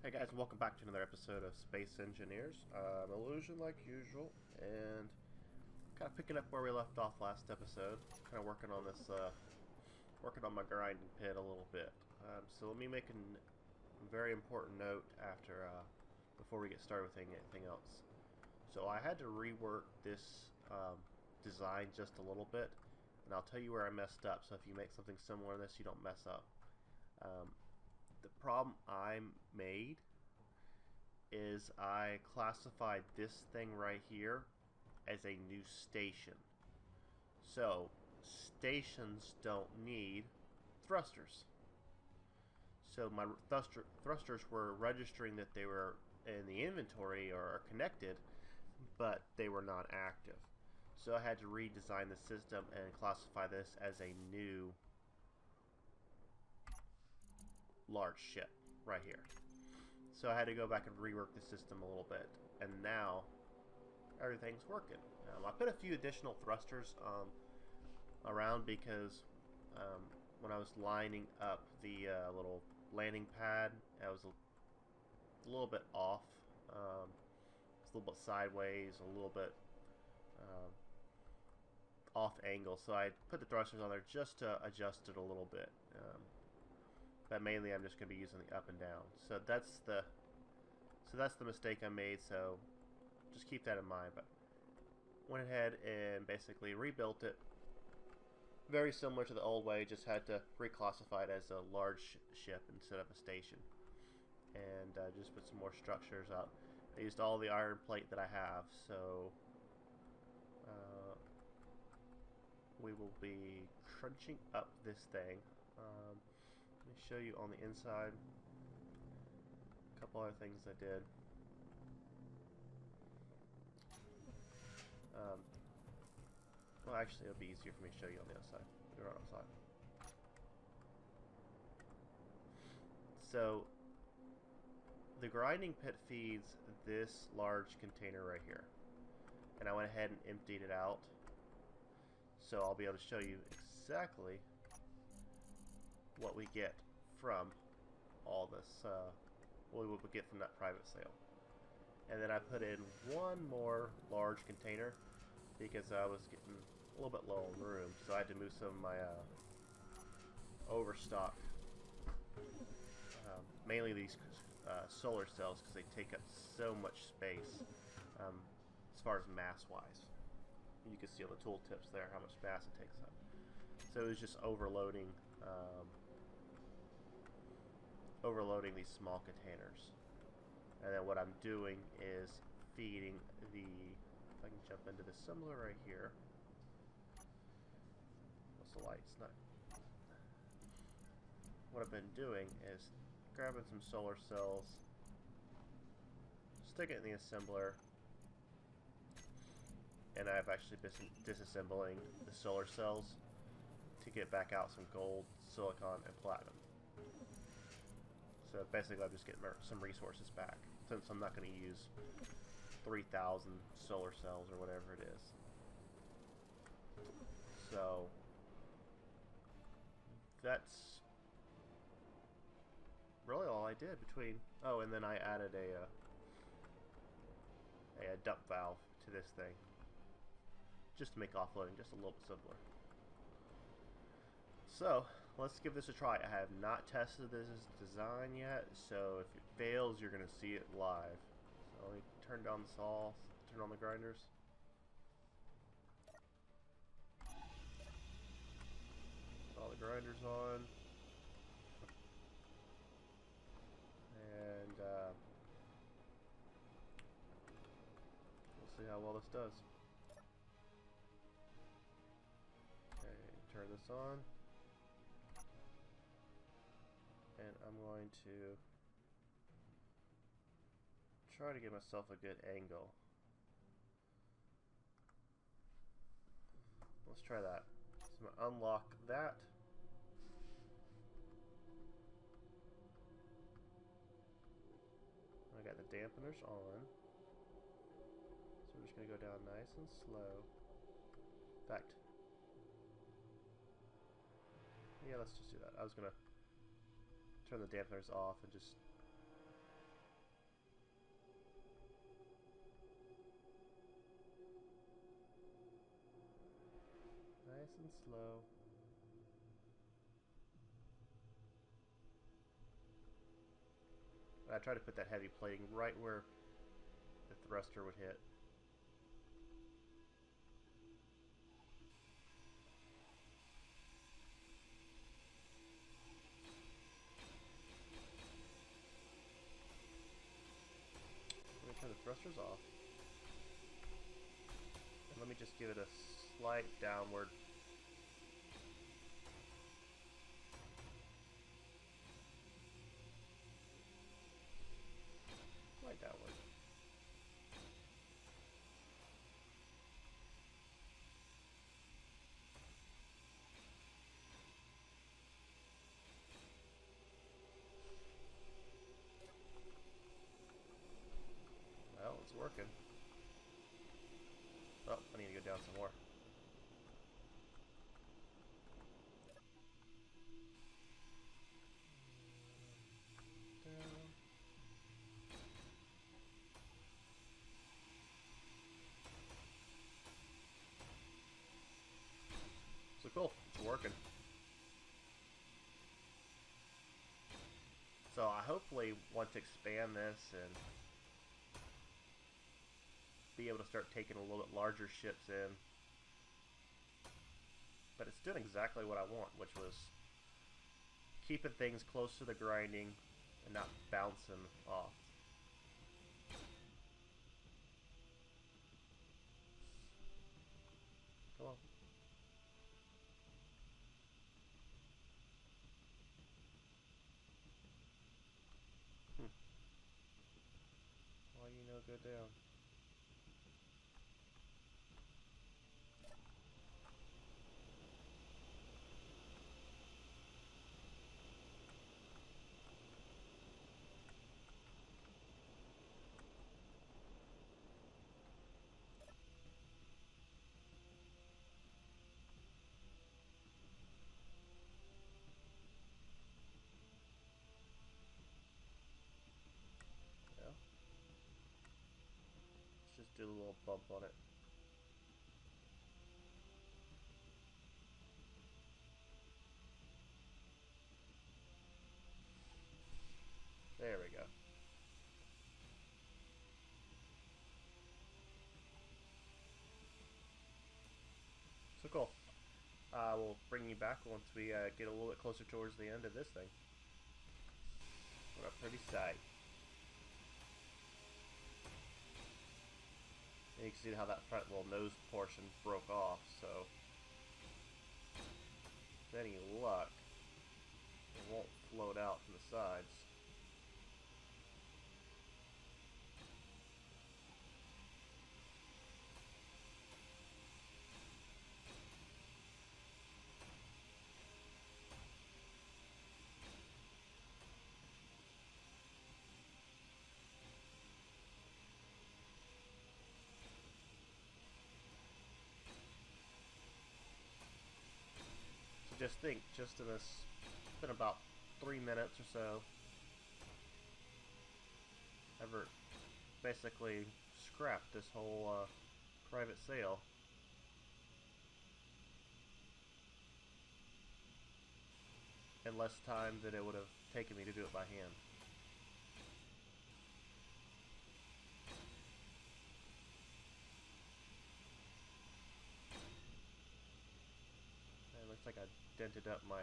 Hey guys, welcome back to another episode of Space Engineers. Illusion like usual, and kind of picking up where we left off last episode. Kind of working on this, working on my grinding pit a little bit. So let me make a very important note after, before we get started with anything else. So I had to rework this design just a little bit, and I'll tell you where I messed up. So if you make something similar to this, you don't mess up. The problem I made is I classified this thing right here as a new station. So stations don't need thrusters. So my thrusters were registering that they were in the inventory or connected, but they were not active. So I had to redesign the system and classify this as a new large ship right here. So I had to go back and rework the system a little bit, and now everything's working. I put a few additional thrusters around because when I was lining up the little landing pad, I was a little bit off. It's a little bit sideways, a little bit off angle, so I put the thrusters on there just to adjust it a little bit. But mainly I'm just going to be using the up and down. So that's the mistake I made, so just keep that in mind. But went ahead and basically rebuilt it. Very similar to the old way, just had to reclassify it as a large ship instead of a station. And just put some more structures up. I used all the iron plate that I have, so we will be crunching up this thing. Let me show you on the inside a couple other things I did. Well, actually, it'll be easier for me to show you on the outside. You're on outside. So, the grinding pit feeds this large container right here, and I went ahead and emptied it out. So I'll be able to show you exactly what we get from all this, what we would get from that private sale. And then I put in one more large container because I was getting a little bit low on room, so I had to move some of my overstock, mainly these solar cells, because they take up so much space as far as mass-wise. You can see on the tooltips there how much mass it takes up. So it was just overloading these small containers. And then what I'm doing is feeding the, if I can jump into the similar right here. What's the lights? Not. What I've been doing is grabbing some solar cells, stick it in the assembler, and I've actually been disassembling the solar cells to get back out some gold, silicon, and platinum. So basically I'm just getting some resources back, since I'm not going to use 3,000 solar cells or whatever it is. So that's really all I did between... Oh, and then I added a dump valve to this thing, just to make offloading just a little bit simpler. So, let's give this a try. I have not tested this design yet, so if it fails, you're going to see it live. So let me turn down the saw, turn on the grinders. Put all the grinders on. And we'll see how well this does. Okay, turn this on. And I'm going to try to give myself a good angle. Let's try that. So I'm going to unlock that. I got the dampeners on. So we're just going to go down nice and slow. In fact, yeah, let's just do that. I was going to turn the dampeners off and just Nice and slow. I try to put that heavy plating right where the thruster would hit. Let me turn the thrusters off. And let me just give it a slight downward. Slight downward. Well, it's working. Oh, I need to go down some more. Down. So cool, it's working. So I hopefully want to expand this and be able to start taking a little bit larger ships in. But it's doing exactly what I want, which was keeping things close to the grinding and not bouncing off. Come on. Why you no go down? Yeah. Let's just do a little bump on it. There we go. So cool. We'll bring you back once we get a little bit closer towards the end of this thing. What a pretty sight. And you can see how that front little nose portion broke off, so with any luck, it won't float out from the sides. Just think, just in this, it's been about 3 minutes or so, ever basically scrapped this whole private sale. In less time than it would have taken me to do it by hand. And it looks like I dented up my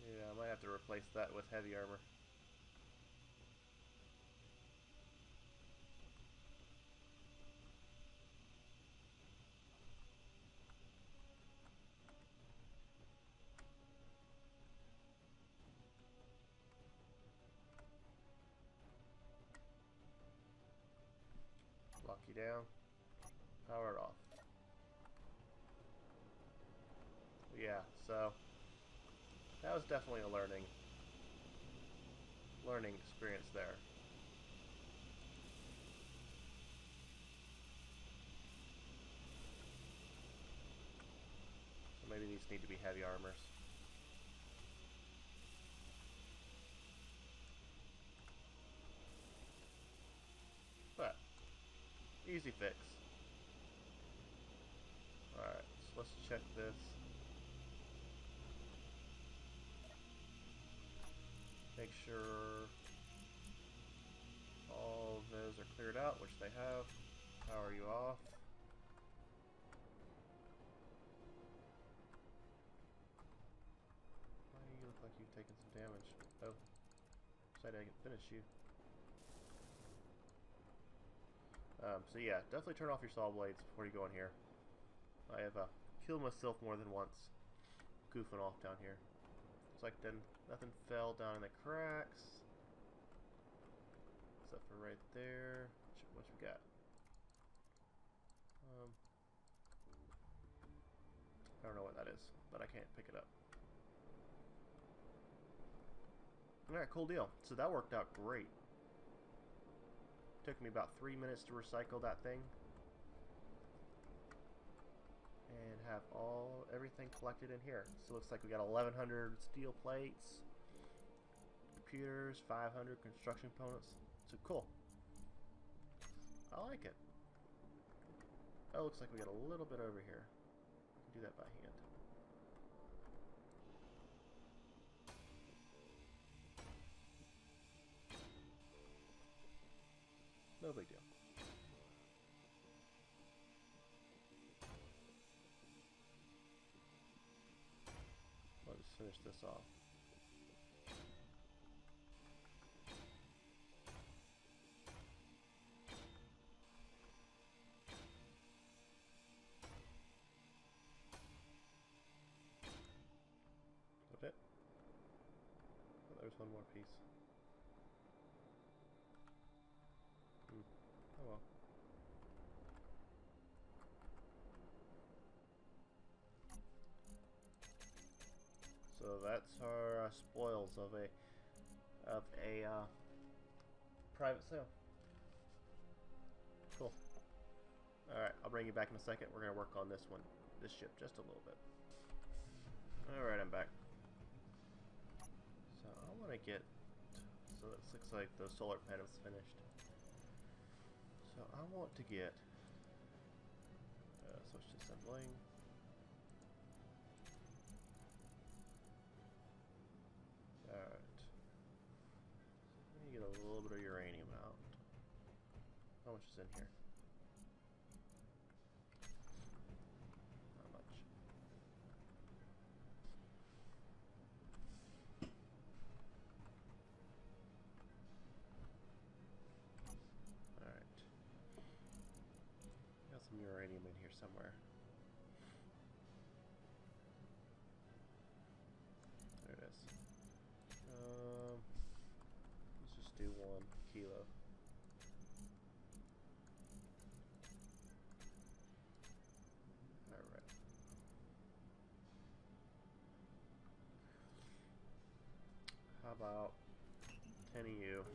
yeah, I might have to replace that with heavy armor. Lock you down. Power it off. Yeah, so that was definitely a learning experience there. So maybe these need to be heavy armors. easy fix. Alright, so let's check this. Make sure all of those are cleared out, which they have. Power you off. Why do you look like you've taken some damage? Oh, said I can finish you. So yeah, definitely turn off your saw blades before you go in here. I have killed myself more than once goofing off down here. It's like then nothing fell down in the cracks. Except for right there. What we got? I don't know what that is, but I can't pick it up. Alright, cool deal. So that worked out great. Took me about 3 minutes to recycle that thing. And have everything collected in here. So it looks like we got 1,100 steel plates, computers, 500 construction components. So cool. I like it. Oh, looks like we got a little bit over here. We can do that by hand. No big deal. I'll just finish this off. Is that it? Oh, there's one more piece. Oh well. So that's our spoils of a private sale. Cool. All right, I'll bring you back in a second. We're gonna work on this ship, just a little bit. All right, I'm back. So I want to get. So this looks like the solar panel's finished. So I want to get. Switch to assembling. Alright. Let me get a little bit of uranium out. How much is in here? Not much. Alright. Got some uranium in here somewhere. There it is. Let's just do 1 kilo. Alright. How about 10 of you?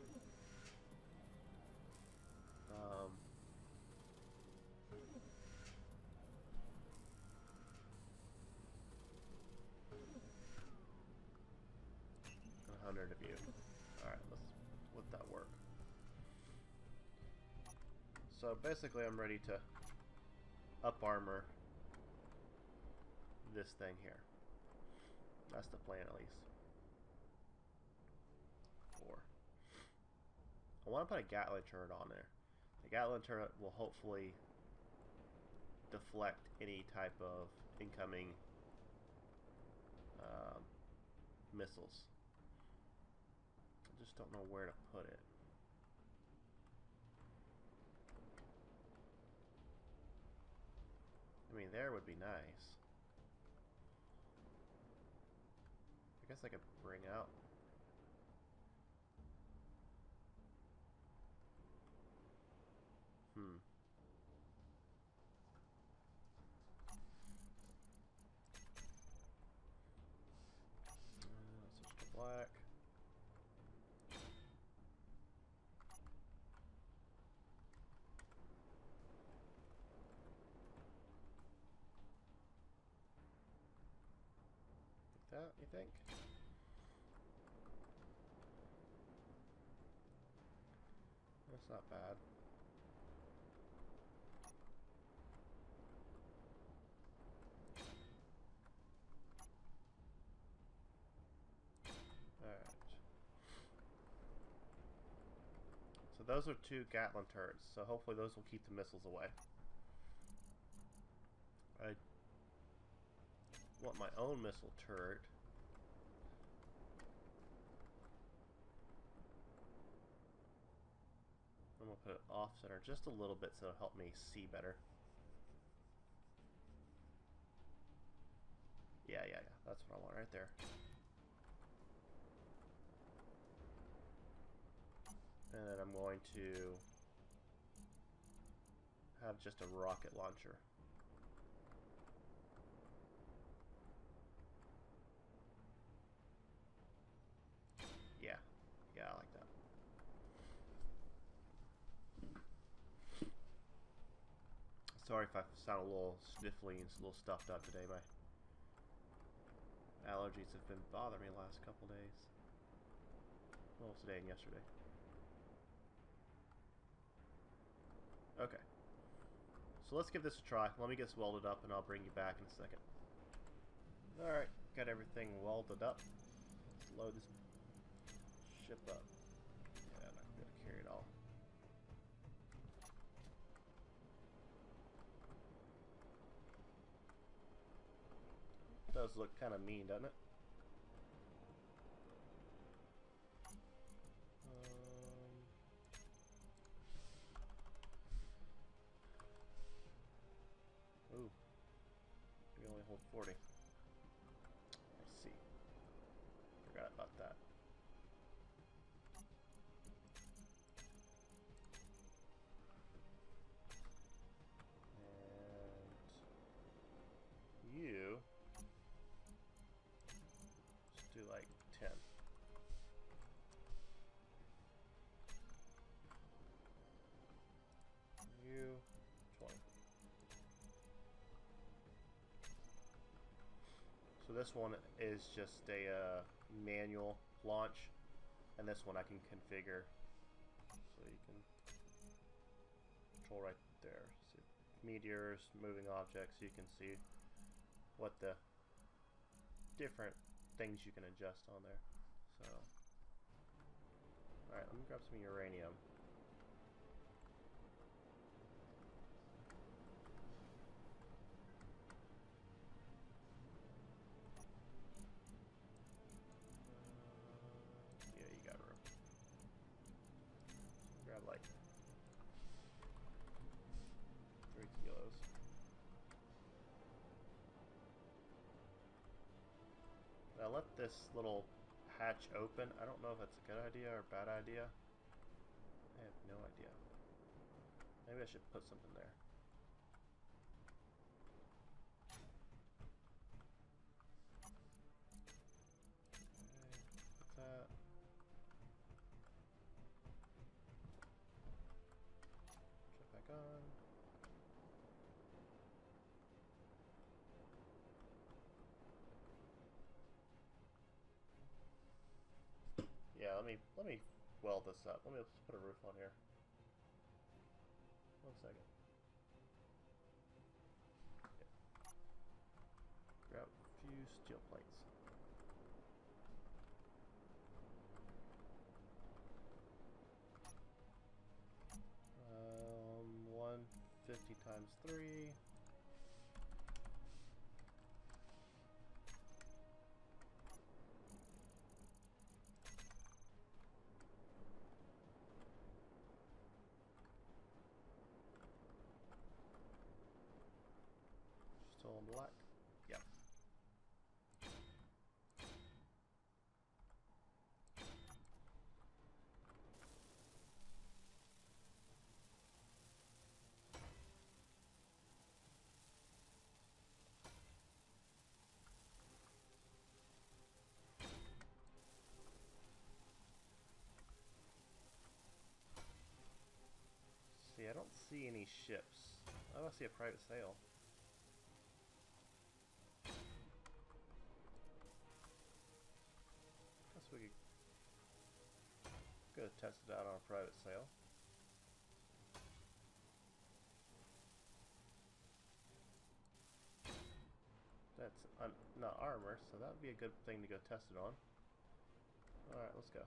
100 of you. Alright, let's let that work. So basically I'm ready to up armor this thing here. That's the plan, at least. 4. I want to put a Gatling turret on there. The Gatling turret will hopefully deflect any type of incoming missiles. I just don't know where to put it. I mean, there would be nice. I guess I could bring out. Switch to black. Like that, you think? That's not bad. those are 2 Gatling turrets, so hopefully those will keep the missiles away. I want my own missile turret. I'm going to put it off center just a little bit so it'll help me see better. Yeah, that's what I want right there. And then I'm going to have just a rocket launcher. Yeah, I like that. Sorry if I sound a little sniffly and a little stuffed up today. My allergies have been bothering me the last couple days. Well, today and yesterday. Okay. So let's give this a try. Let me get this welded up and I'll bring you back in a second. Alright, got everything welded up. Let's load this ship up. Yeah, I'm not going to carry it all. Does look kind of mean, doesn't it? Ooh, we only hold 40. I see. Forgot about that. And you just do like 10. You 20. So this one is just a manual launch, and this one I can configure. So you can control right there. See meteors, moving objects. You can see what the different things you can adjust on there. So, all right, let me grab some uranium. Yeah, you got room. Grab like 3 kilos. Now let this little hatch open. I don't know if that's a good idea or a bad idea. I have no idea. Maybe I should put something there. Okay, put that. Shut back on. Yeah, let me weld this up. Let me just put a roof on here. 1 second. Yeah. Grab a few steel plates. 150 times 3. Still in black. Yep. See, I don't see any ships. I don't see a private sail. Guess we could have tested out on a private sail. That's not armor, so that would be a good thing to go test it on. Alright, let's go.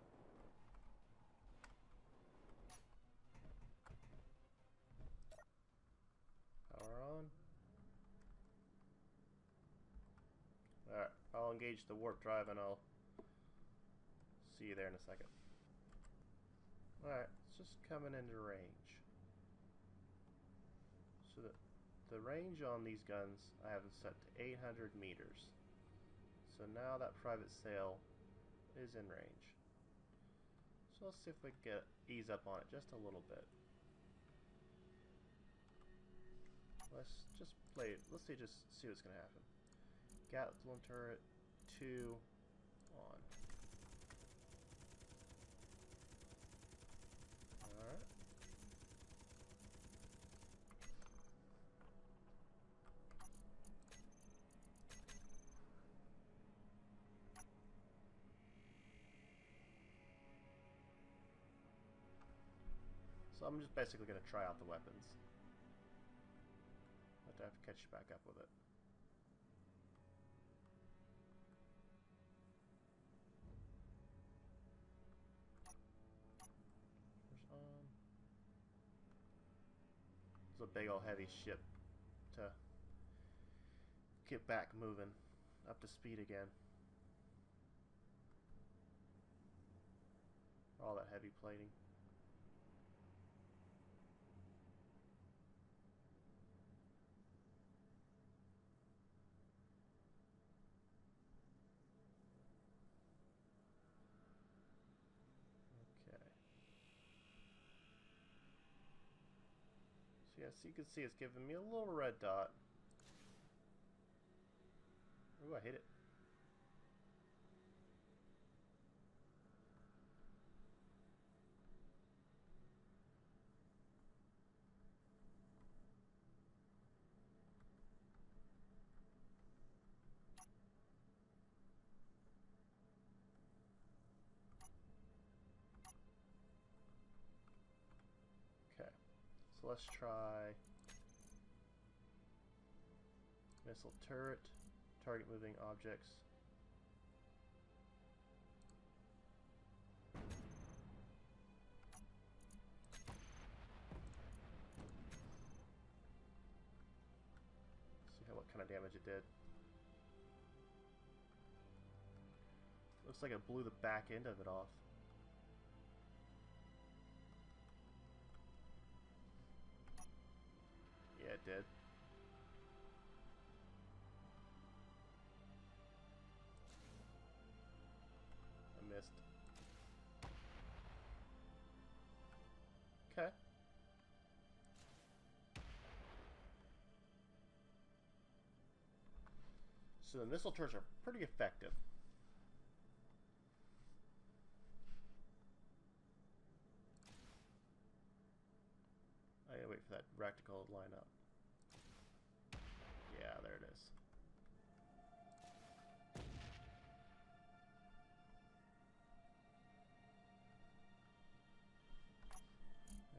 Power on. Alright, I'll engage the warp drive and I'll see you there in a second. Alright, it's just coming into range. So the range on these guns I have it set to 800 meters. So now that private sail is in range. So let's see if we can ease up on it just a little bit. Let's just play it. Let's see what's gonna happen. Gatling turret 2 on. Alright. So I'm just basically going to try out the weapons. But I have to catch back up with it. It's a big old heavy ship to get back moving, up to speed again. All that heavy plating. Yeah, so you can see it's giving me a little red dot. Ooh, I hit it. Okay, so let's try missile turret, target moving objects. See what kind of damage it did. Looks like it blew the back end of it off. Yeah, it did. I missed. Okay. So the missile turrets are pretty effective. I gotta wait for that reticle to line up. Yeah, there it is.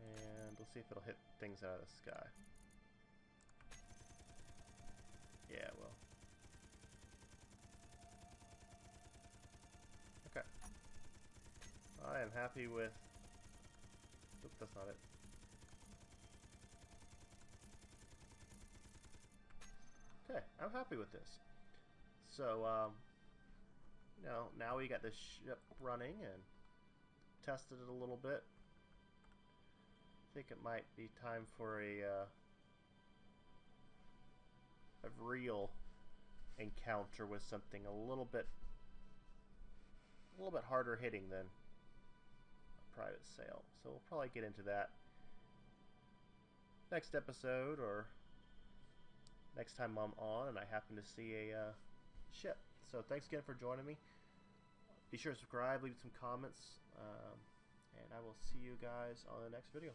And we'll see if it'll hit things out of the sky. Yeah, it will. Okay. I am happy with... Oop, that's not it. Okay, I'm happy with this. So, you know, now we got this ship running and tested it a little bit. I think it might be time for a real encounter with something a little bit harder hitting than a private sail. So we'll probably get into that next episode or next time I'm on and I happen to see a ship. So thanks again for joining me. Be sure to subscribe, leave some comments, and I will see you guys on the next video.